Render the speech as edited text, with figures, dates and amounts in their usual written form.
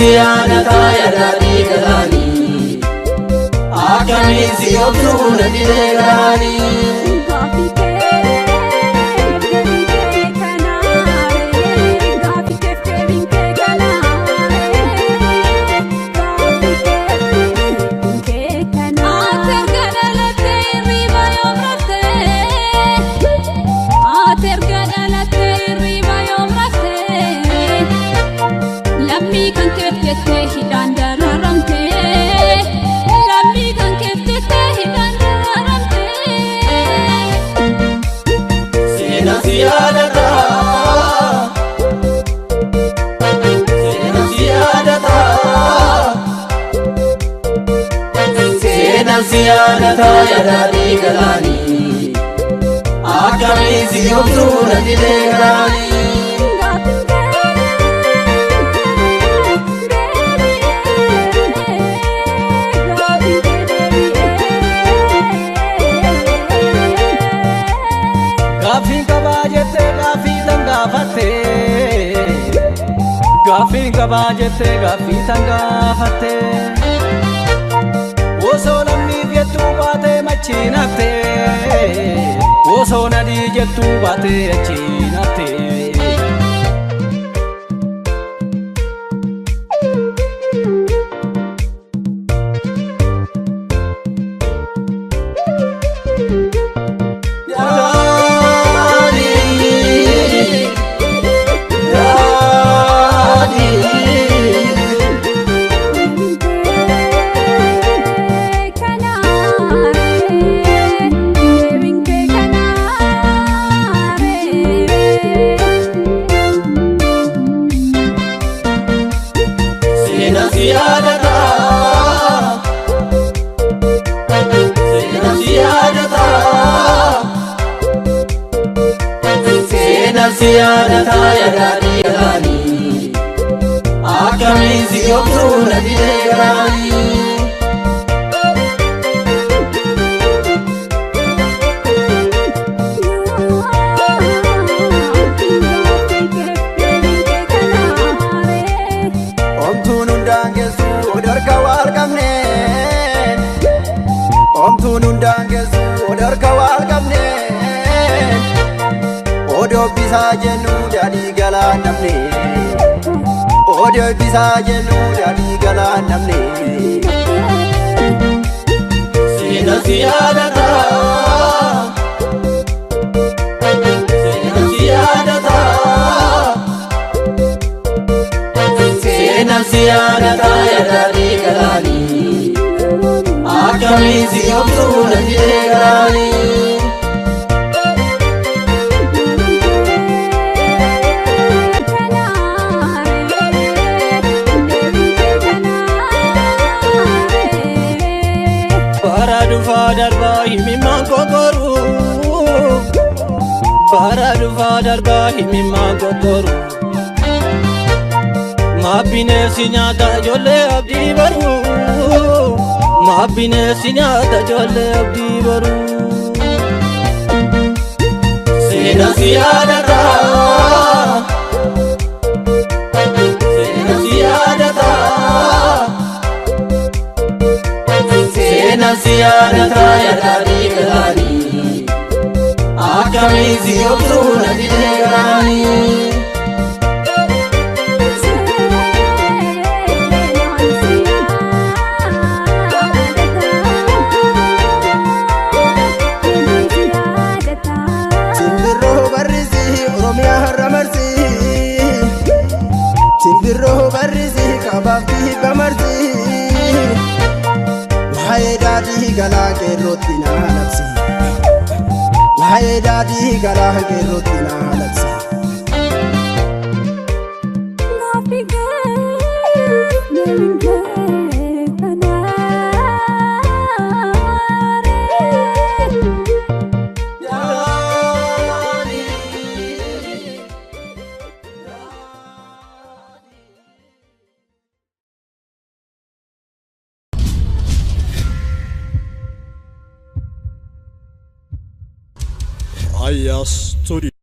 siyaana taaya daadhii galaanii akkamiin si obsuu na didee galaanii. Siyaana taaya daadhii galaanii akkamiin si obsuu na didee galaanii. Gaafiin qabaa jettee gaafii tan gaafattee, gaafiin qabaa jettee gaafii tan gaafattee. Osoo lammiif jettuu baatee machiin haftee, osoo nadii jettuu baatee achiin haftee. Siyaana taaya daadhii galaanii akkamiin si obsuu na didee galaanii. Omtuun hundaan geessuu odarka waal qabneen, omtuun hundaan geessuu odarka waal qabneen. Odoo bisaa jennu daadhii galaan namne, odoo bisaa jennu daadhii galaan namne. Seena si yaadataa, seena si yaadataa, seena si yaadataa yaa daadhii galaanii akkamiin si obsuu na didee galaanii. Bara darbaa himimmaan kokoruu, bara darbaa himimmaan kokoruu. Maabbineessi nyaata ijoollee abdii baruu, maabbineessi nyaata ijoollee abdii baruu. Seena si yaadataa, seena si yaadataa, seena si yaadataa yaa daadhii galaanii akkamiin si obsuu na didee galaanii. Simbirroo barrisii qabaafii bamartii, waa'ee daadhii galaa qeerrootti naa labsi, waa'ee daadhii galaa qeerrootti naa labsi. Aya Studio.